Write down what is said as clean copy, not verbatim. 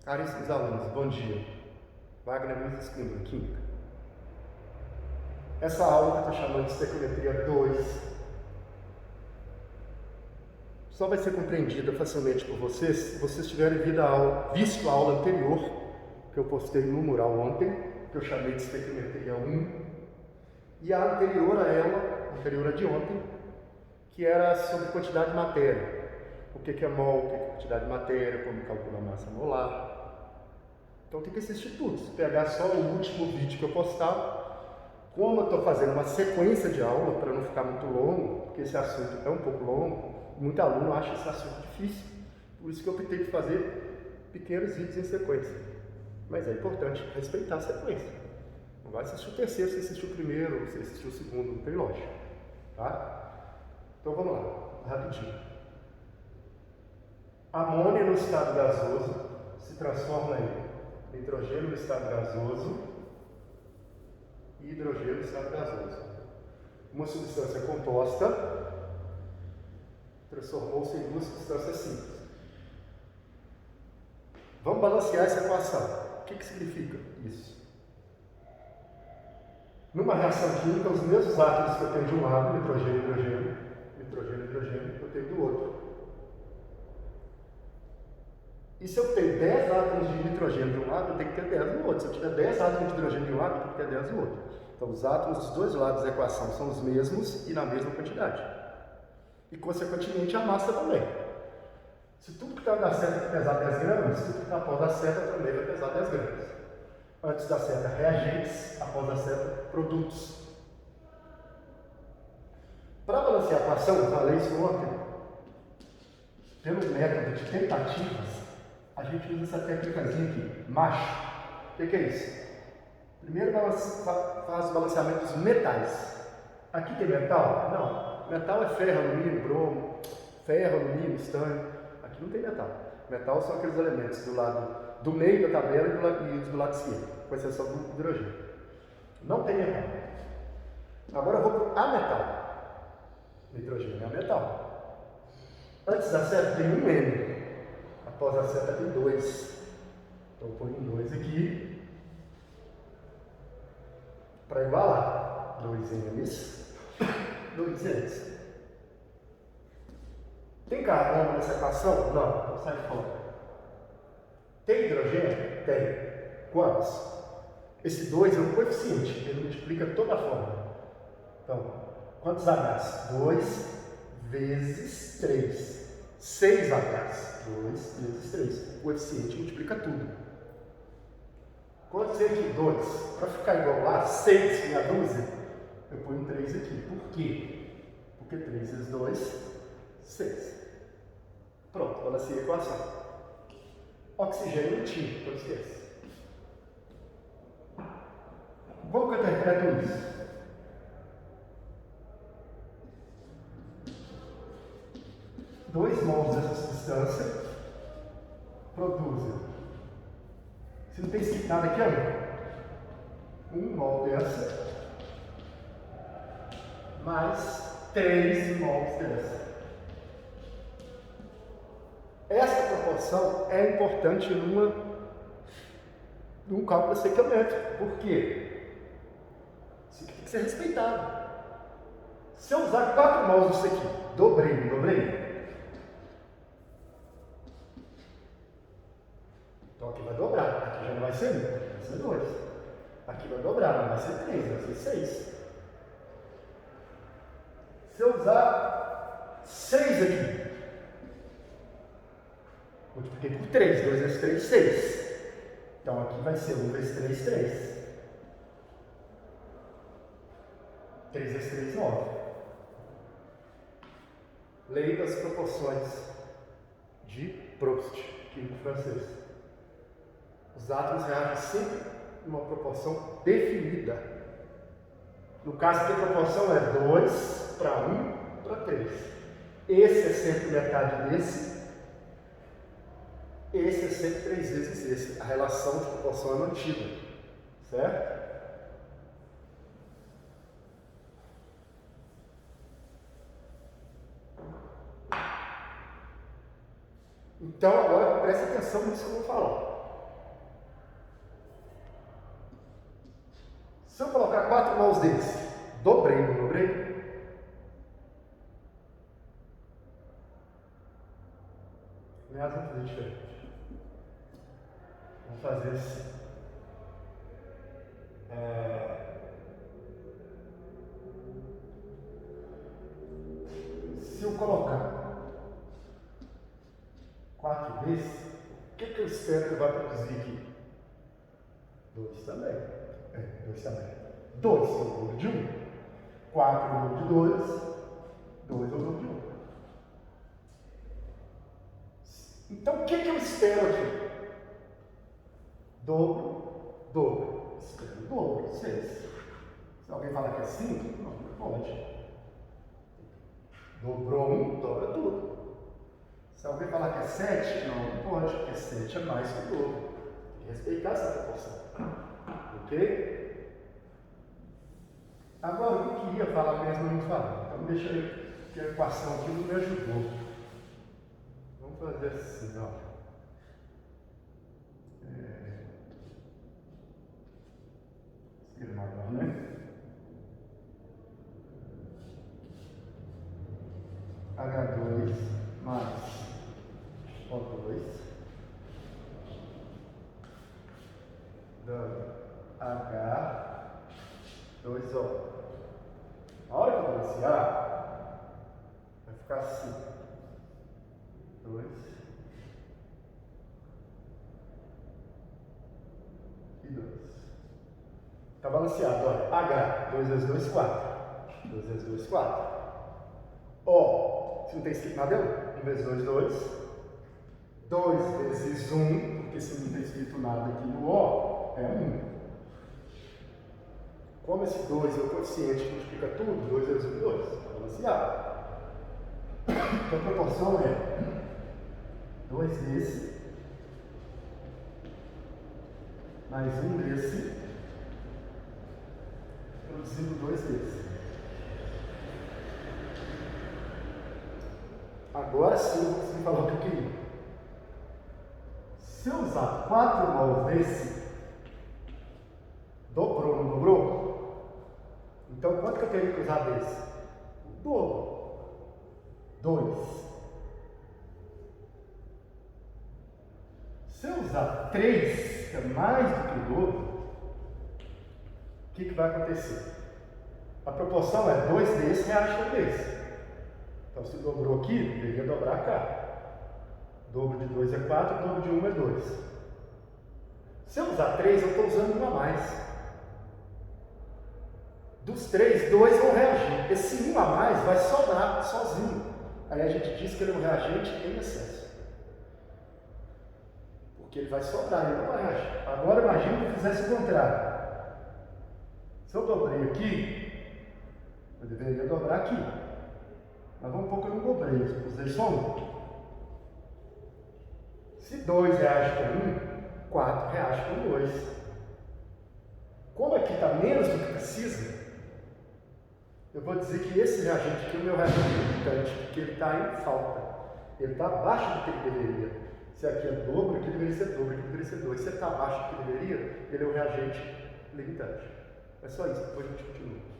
Caríssimos alunos, bom dia. Wagner Luiz Esclimbra, Química. Essa aula que eu estou chamando de estequiometria 2 só vai ser compreendida facilmente por vocês se vocês tiverem visto a aula anterior, que eu postei no mural ontem, que eu chamei de estequiometria 1, e a anterior a ela, anterior a de ontem, que era sobre quantidade de matéria. O que é mol, o que é quantidade de matéria, como calcula a massa molar. Então tem que assistir tudo. Se pegar só o último vídeo que eu postar, como eu estou fazendo uma sequência de aula para não ficar muito longo, porque esse assunto é um pouco longo, muito aluno acha esse assunto difícil, por isso que eu optei por fazer pequenos vídeos em sequência. Mas é importante respeitar a sequência. Não vai assistir o terceiro, você assistiu o primeiro, você assistiu o segundo, não tem lógica. Tá? Então vamos lá, rapidinho. Amônia no estado gasoso se transforma em nitrogênio no estado gasoso e hidrogênio no estado gasoso. Uma substância composta transformou-se em duas substâncias simples. Vamos balancear essa equação. O que significa isso? Numa reação química, os mesmos átomos que eu tenho de um lado, nitrogênio, hidrogênio, nitrogênio, hidrogênio, eu tenho do outro. E se eu tenho 10 átomos de nitrogênio de um lado, eu tenho que ter 10 do outro. Se eu tiver 10 átomos de hidrogênio de um lado, eu tenho que ter 10 do outro. Então, os átomos dos dois lados da equação são os mesmos e na mesma quantidade. E, consequentemente, a massa também. Se tudo que está na seta pesar 10 gramas, tudo que está após a seta também vai pesar 10 gramas. Antes da seta, reagentes, após a seta, produtos. Para balancear a equação, eu falei isso ontem, pelo método de tentativas, a gente usa essa técnicazinha aqui, macho. O que é isso? Primeiro faz o balanceamento dos metais. Aqui tem metal? Não. Metal é ferro, alumínio, bromo, ferro, alumínio, estânio. Aqui não tem metal. Metal são aqueles elementos do lado do meio da tabela e do lado esquerdo, com exceção do hidrogênio. Não tem metal. Agora eu vou para o ametal. Nitrogênio é ametal. Antes da seta tem um N. Após a seta tem 2. Então eu ponho um 2 aqui para igualar. 2 N's, 2 N's. Tem carbono nessa equação? Não, então sai fora. Tem hidrogênio? Tem. Quantos? Esse 2 é um coeficiente, ele multiplica toda a fórmula. Então, quantos H's? 2 vezes 3. 6 H's. 2 vezes 3. O coeficiente multiplica tudo. Quantos tem aqui? 2. Para ficar igual lá, 6 meia dúzia, eu ponho 3 aqui. Por quê? Porque 3 vezes 2, 6. Pronto, balancei a equação. Oxigênio não tinha, então esquece. Como que eu interpreto isso? Dois mols dessa substância produzem. Se não tem escrito nada aqui, ó. 1 mol dessa mais 3 mols dessa. Essa proporção é importante num cálculo estequiométrico. Por quê? Isso aqui tem que ser respeitado. Se eu usar 4 mols disso aqui, dobrei. Então aqui vai dobrar, aqui já não vai ser 1, vai ser 2. Aqui vai dobrar, não vai ser 3, vai ser 6. Se eu usar 6 aqui, multipliquei por 3, 2 vezes 3, 6. Então aqui vai ser 1 vezes 3, 3. 3 vezes 3, 9. Lei das proporções de Proust, químico francês. Os átomos reagem sempre em uma proporção definida. No caso aqui a proporção é 2 para 1 para 3. Esse é sempre metade desse. Esse é sempre 3 vezes esse. A relação de proporção é mantida. Certo? Então agora preste atenção nisso que eu vou falar. Se eu colocar 4 mols desse, dobrei, não dobrei? Aliás, vamos fazer diferente. Vamos fazer assim. Se eu colocar 4 vezes, o que eu espero que vai produzir aqui? 2 também. 2 também. 2 é o dobro de 1. 4 é o dobro de 2. 2 é o dobro de 1. Então, o que eu espero aqui? Dobro, dobro. Espero dobro, 6. Se alguém falar que é 5, não pode. Dobrou 1, dobra tudo. Se alguém falar que é 7, não pode, porque 7 é mais que o dobro. Tem que respeitar essa proporção. Ok? Agora, o que eu queria falar mesmo não falei. Então, deixa eu que a equação aqui não me ajudou. Vamos fazer assim, ó. Escrever agora, né? H2 mais O2 dando H2O. Na hora que eu balancear, vai ficar assim. 2 e 2. Está balanceado, olha. H, 2 vezes 2, 4. 2 vezes 2, 4. O, se não tem escrito nada, é 1. 1 vezes 2, 2. 2 vezes 1, porque se não tem escrito nada aqui no O, é 1. Como esse 2 é o coeficiente que multiplica tudo, 2 vezes 1, 2. Está balanceado. Então a proporção é 2 desse mais 1 desse, produzindo 2 desse. Agora sim eu vou conseguir falar o que eu queria. Se eu usar 4 mols desse, dobrou, não dobrou? Então quanto que eu teria que usar desse? O dobro. 2. Se eu usar 3, que é mais do que o dobro, o que vai acontecer? A proporção é 2 desse reage com desse. Então, se dobrou aqui, deveria dobrar cá. Dobro de 2 é 4, dobro de 1 é 2. Se eu usar 3, eu estou usando 1 a mais. Dos 3, 2 vão reagir. Esse 1 a mais vai sobrar sozinho. Aí a gente diz que ele é um reagente em excesso. Porque ele vai sobrar, ele não vai reagir. Agora imagine que eu fizesse o contrário. Se eu dobrei aqui, eu deveria dobrar aqui. Mas vamos supor que eu não dobrei, eu usei só 1. Se 2 reage com 1, 4 reage com 2. Como aqui está menos do que precisa, eu vou dizer que esse reagente aqui é o meu reagente limitante, porque ele está em falta. Ele está abaixo do que ele deveria. Se aqui é dobro, aqui deveria ser dobro, aqui deveria ser 2. Se ele está abaixo do que deveria, ele é o reagente limitante. É só isso, depois a gente continua.